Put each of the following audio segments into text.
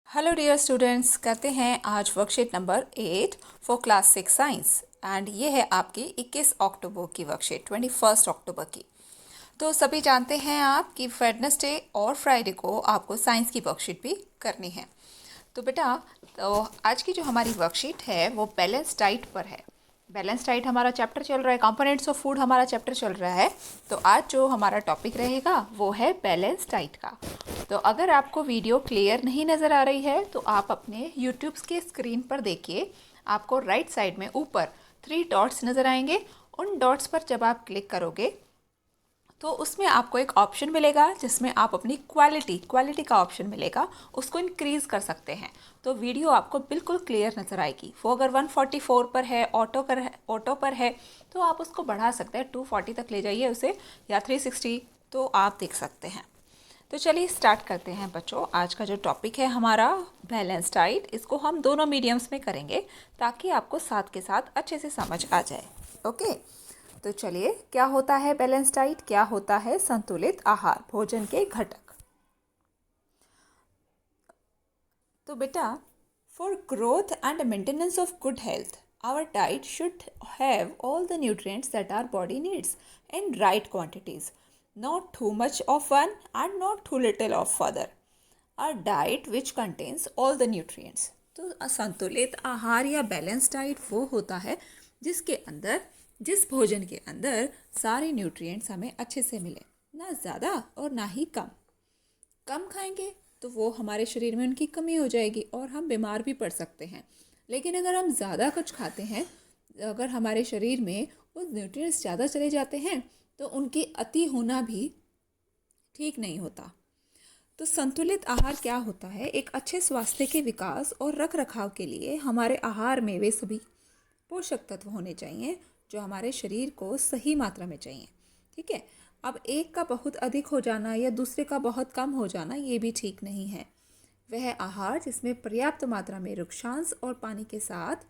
Hello dear students, करते हैं आज worksheet number 8 for class 6 science. And ये है आपकी 21 अक्टूबर की वर्कशीट, 21 अक्टूबर की। तो सभी जानते हैं आप कि वेडनेसडे और फ्राइडे को आपको साइंस की वर्कशीट भी करनी है। तो बेटा, तो आज की जो हमारी वर्कशीट है वो बैलेंस डाइट पर है। बैलेंस डाइट हमारा चैप्टर चल रहा है, कंपोनेंट्स ऑफ फूड हमारा चैप्टर चल रहा है। तो आज जो हमारा टॉपिक रहेगा वो है बैलेंस डाइट का। तो अगर आपको वीडियो क्लियर नहीं नज़र आ रही है तो आप अपने यूट्यूब के स्क्रीन पर देखिए। आपको राइट साइड में ऊपर 3 डॉट्स नज़र आएंगे। उन डॉट्स पर जब आप क्लिक करोगे तो उसमें आपको एक ऑप्शन मिलेगा जिसमें आप अपनी क्वालिटी का ऑप्शन मिलेगा, उसको इंक्रीज़ कर सकते हैं। तो वीडियो आपको बिल्कुल क्लियर नज़र आएगी। वो अगर 144 पर है, ऑटो पर है तो आप उसको बढ़ा सकते हैं, 240 तक ले जाइए उसे, या 360, तो आप देख सकते हैं। तो चलिए स्टार्ट करते हैं बच्चों। आज का जो टॉपिक है हमारा बैलेंस डाइट, इसको हम दोनों मीडियम्स में करेंगे ताकि आपको साथ के साथ अच्छे से समझ आ जाए। ओके, तो चलिए, क्या होता है बैलेंस डाइट, क्या होता है संतुलित आहार, भोजन के घटक। तो बेटा, for growth and maintenance of good health our diet should have all the nutrients that our body needs in right quantities, not too much of one and not too little of other. A diet which contains all the nutrients. तो संतुलित आहार या balance diet वो होता है जिसके अंदर, जिस भोजन के अंदर सारे न्यूट्रिएंट्स हमें अच्छे से मिले, ना ज़्यादा और ना ही कम। कम खाएंगे तो वो हमारे शरीर में उनकी कमी हो जाएगी और हम बीमार भी पड़ सकते हैं। लेकिन अगर हम ज़्यादा कुछ खाते हैं, अगर हमारे शरीर में वो न्यूट्रिएंट्स ज़्यादा चले जाते हैं तो उनकी अति होना भी ठीक नहीं होता। तो संतुलित आहार क्या होता है? एक अच्छे स्वास्थ्य के विकास और रख रखाव के लिए हमारे आहार में वे सभी पोषक तत्व होने चाहिए जो हमारे शरीर को सही मात्रा में चाहिए। ठीक है, अब एक का बहुत अधिक हो जाना या दूसरे का बहुत कम हो जाना ये भी ठीक नहीं है। वह आहार जिसमें पर्याप्त मात्रा में वृक्षांश और पानी के साथ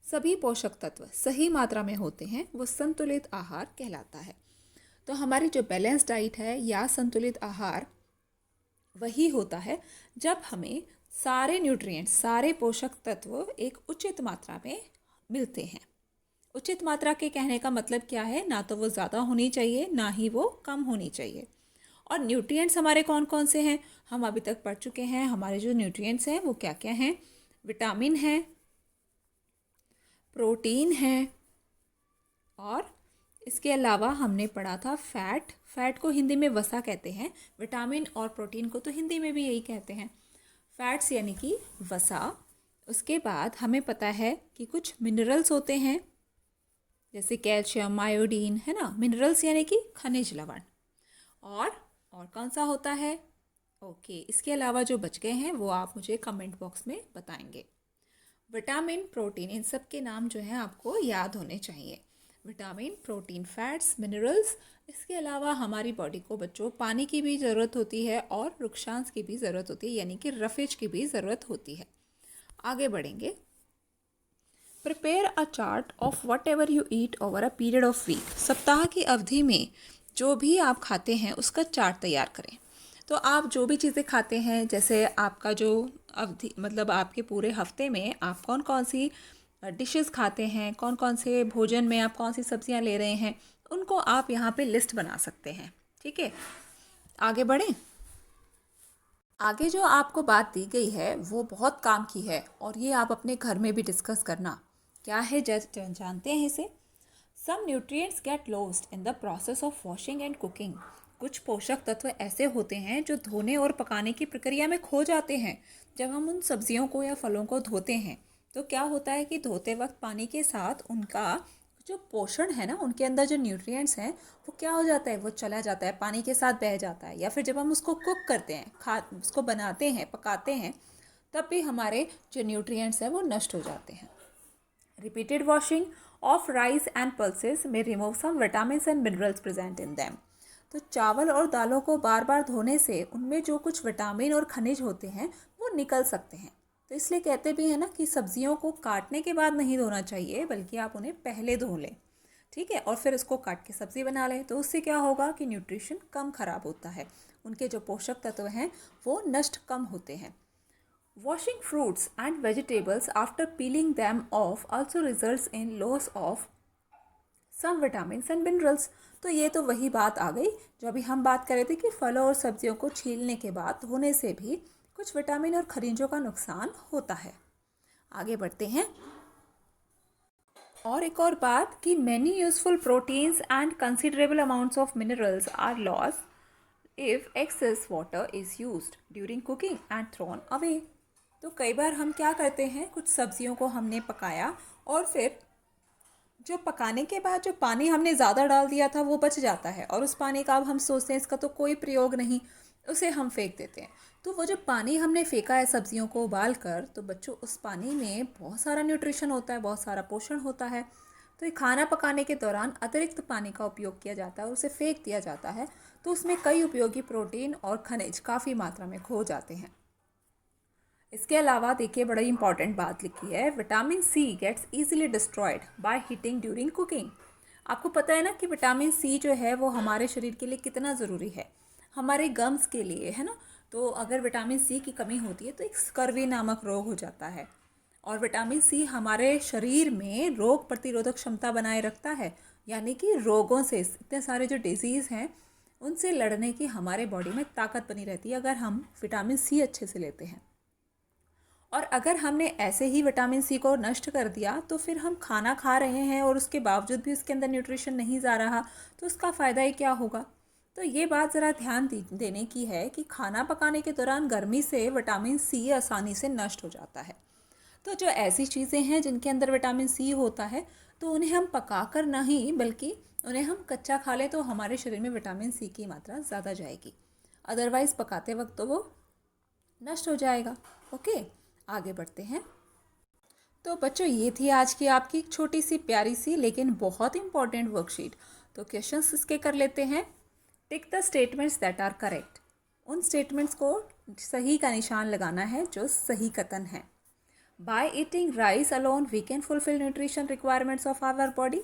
सभी पोषक तत्व सही मात्रा में होते हैं वो संतुलित आहार कहलाता है। तो हमारी जो बैलेंस डाइट है या संतुलित आहार वही होता है जब हमें सारे न्यूट्रिएंट्स, सारे पोषक तत्व एक उचित मात्रा में मिलते हैं। उचित मात्रा के कहने का मतलब क्या है? ना तो वो ज़्यादा होनी चाहिए, ना ही वो कम होनी चाहिए। और न्यूट्रिएंट्स हमारे कौन कौन से हैं हम अभी तक पढ़ चुके हैं। हमारे जो न्यूट्रिएंट्स हैं वो क्या क्या हैं? विटामिन है, प्रोटीन है, और इसके अलावा हमने पढ़ा था फैट को हिंदी में वसा कहते हैं, विटामिन और प्रोटीन को तो हिंदी में भी यही कहते हैं, फैट्स यानी कि वसा। उसके बाद हमें पता है कि कुछ मिनरल्स होते हैं जैसे कैल्शियम, आयोडीन, है ना, मिनरल्स यानी कि खनिज लवण। और कौन सा होता है? ओके, इसके अलावा जो बच गए हैं वो आप मुझे कमेंट बॉक्स में बताएंगे। विटामिन, प्रोटीन, इन सब के नाम जो हैं आपको याद होने चाहिए। Vitamin, protein, fats, minerals. इसके अलावा हमारी बॉडी को बच्चों पानी की भी ज़रूरत होती है और वृक्षांश की भी ज़रूरत होती है, यानी कि रफेज की भी ज़रूरत होती है। आगे बढ़ेंगे। Prepare a chart of whatever you eat over a period of week. सप्ताह की अवधि में जो भी आप खाते हैं उसका चार्ट तैयार करें। तो आप जो भी चीज़ें खाते हैं, जैसे आपका जो अवधि, मतलब आपके पूरे हफ्ते में आप कौन कौन सी डिशेस खाते हैं, कौन कौन से भोजन में आप कौन सी सब्जियां ले रहे हैं, उनको आप यहाँ पे लिस्ट बना सकते हैं। ठीक है, आगे बढ़ें। आगे जो आपको बात दी गई है वो बहुत काम की है और ये आप अपने घर में भी डिस्कस करना। क्या है, जानते हैं इसे। Some nutrients get lost in the process of washing and cooking. कुछ पोषक तत्व ऐसे होते हैं जो धोने और पकाने की प्रक्रिया में खो जाते हैं। जब हम उन सब्जियों को या फलों को धोते हैं तो क्या होता है कि धोते वक्त पानी के साथ उनका जो पोषण है ना, उनके अंदर जो न्यूट्रिएंट्स हैं वो क्या हो जाता है, वो चला जाता है, पानी के साथ बह जाता है। या फिर जब हम उसको कुक करते हैं, उसको बनाते हैं, पकाते हैं, तब भी हमारे जो न्यूट्रिएंट्स हैं वो नष्ट हो जाते हैं। Repeated washing of rice and pulses may remove some vitamins and minerals present in them. तो चावल और दालों को बार बार धोने से उनमें जो कुछ विटामिन और खनिज होते हैं वो निकल सकते हैं। तो इसलिए कहते भी हैं ना कि सब्जियों को काटने के बाद नहीं धोना चाहिए, बल्कि आप उन्हें पहले धो लें। ठीक है, और फिर इसको काट के सब्ज़ी बना लें। तो उससे क्या होगा कि न्यूट्रिशन कम खराब होता है, उनके जो पोषक तत्व हैं वो नष्ट कम होते हैं। Washing fruits and vegetables after peeling them off also results in loss of some vitamins and minerals. तो ये तो वही बात आ गई जो अभी हम बात कर रहे थे कि फलों और सब्जियों को छीलने के बाद धोने से भी कुछ विटामिन और खनिजों का नुकसान होता है। आगे बढ़ते हैं। और एक और बात कि many useful proteins and considerable amounts of minerals are loss if excess water is used during cooking and thrown away. तो कई बार हम क्या करते हैं, कुछ सब्जियों को हमने पकाया और फिर जो पकाने के बाद जो पानी हमने ज़्यादा डाल दिया था वो बच जाता है और उस पानी का अब हम सोचते हैं इसका तो कोई प्रयोग नहीं, उसे हम फेंक देते हैं। तो वो जो पानी हमने फेंका है सब्जियों को उबाल कर, तो बच्चों उस पानी में बहुत सारा न्यूट्रिशन होता है, बहुत सारा पोषण होता है। तो ये खाना पकाने के दौरान अतिरिक्त पानी का उपयोग किया जाता है और उसे फेंक दिया जाता है, तो उसमें कई उपयोगी प्रोटीन और खनिज काफ़ी मात्रा में खो जाते हैं। इसके अलावा देखिए बड़ी इंपॉर्टेंट बात लिखी है, vitamin C gets easily destroyed by heating during cooking. आपको पता है ना कि विटामिन सी जो है वो हमारे शरीर के लिए कितना ज़रूरी है, हमारे गम्स के लिए, है ना। तो अगर विटामिन सी की कमी होती है तो एक स्कर्वी नामक रोग हो जाता है। और विटामिन सी हमारे शरीर में रोग प्रतिरोधक क्षमता बनाए रखता है, यानी कि रोगों से, इतने सारे जो डिजीज़ हैं उनसे लड़ने की हमारे बॉडी में ताकत बनी रहती है अगर हम विटामिन सी अच्छे से लेते हैं। और अगर हमने ऐसे ही विटामिन सी को नष्ट कर दिया तो फिर हम खाना खा रहे हैं और उसके बावजूद भी उसके अंदर न्यूट्रिशन नहीं जा रहा, तो उसका फ़ायदा ही क्या होगा। तो ये बात ज़रा ध्यान देने की है कि खाना पकाने के दौरान गर्मी से विटामिन सी आसानी से नष्ट हो जाता है। तो जो ऐसी चीज़ें हैं जिनके अंदर विटामिन सी होता है, तो उन्हें हम पका कर नहीं बल्कि उन्हें हम कच्चा खा लें तो हमारे शरीर में विटामिन सी की मात्रा ज़्यादा जाएगी। अदरवाइज़ पकाते वक्त तो वो नष्ट हो जाएगा। ओके, आगे बढ़ते हैं। तो बच्चों ये थी आज की आपकी एक छोटी सी प्यारी सी लेकिन बहुत इंपॉर्टेंट वर्कशीट। तो क्वेश्चंस इसके कर लेते हैं। Tick the statements that are correct. उन स्टेटमेंट्स को सही का निशान लगाना है जो सही कथन है। By eating rice alone we can fulfil nutrition requirements of our body.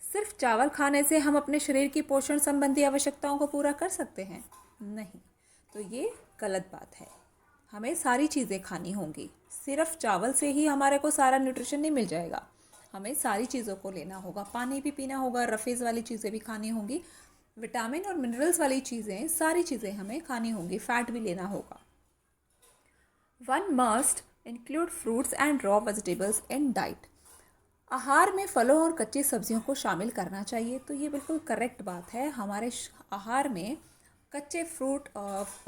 सिर्फ चावल खाने से हम अपने शरीर की पोषण संबंधी आवश्यकताओं को पूरा कर सकते हैं? नहीं, तो ये गलत बात है। हमें सारी चीज़ें खानी होंगी, सिर्फ चावल से ही हमारे को सारा न्यूट्रिशन नहीं मिल जाएगा। हमें सारी चीज़ों को लेना होगा, पानी भी पीना होगा, रफेज वाली चीज़ें भी खानी होंगी, विटामिन और मिनरल्स वाली चीज़ें, सारी चीज़ें हमें खानी होंगी, फैट भी लेना होगा। One must include fruits and raw vegetables in diet. आहार में फलों और कच्ची सब्जियों को शामिल करना चाहिए। तो ये बिल्कुल करेक्ट बात है। हमारे आहार में कच्चे फ्रूट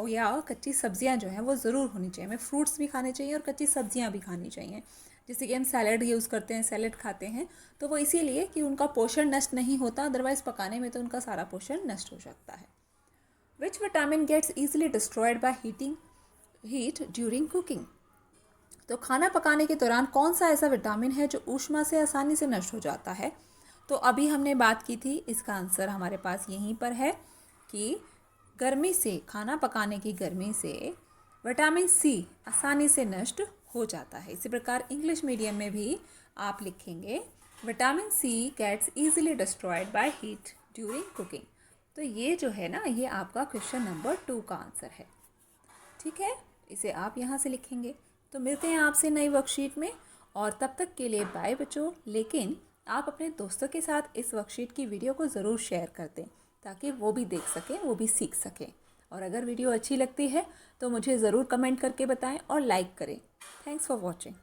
या कच्ची सब्जियां जो हैं वो ज़रूर होनी चाहिए। हमें फ्रूट्स भी खाने चाहिए और कच्ची सब्जियां भी खानी चाहिए। जैसे कि हम सैलड यूज़ करते हैं, सैलड खाते हैं, तो वो इसीलिए कि उनका पोषण नष्ट नहीं होता, अदरवाइज़ पकाने में तो उनका सारा पोषण नष्ट हो सकता है। Which vitamin gets easily destroyed by heat during cooking. तो खाना पकाने के दौरान कौन सा ऐसा विटामिन है जो ऊष्मा से आसानी से नष्ट हो जाता है? तो अभी हमने बात की थी, इसका आंसर हमारे पास यहीं पर है कि गर्मी से, खाना पकाने की गर्मी से विटामिन सी आसानी से नष्ट हो जाता है। इसी प्रकार इंग्लिश मीडियम में भी आप लिखेंगे vitamin C gets easily destroyed by heat during cooking. तो ये जो है ना, ये आपका क्वेश्चन नंबर 2 का आंसर है। ठीक है, इसे आप यहाँ से लिखेंगे। तो मिलते हैं आपसे नई वर्कशीट में, और तब तक के लिए बाय बच्चों। लेकिन आप अपने दोस्तों के साथ इस वर्कशीट की वीडियो को ज़रूर शेयर कर दें ताकि वो भी देख सकें, वो भी सीख सकें। और अगर वीडियो अच्छी लगती है तो मुझे ज़रूर कमेंट करके बताएं और लाइक करें। Thanks for watching.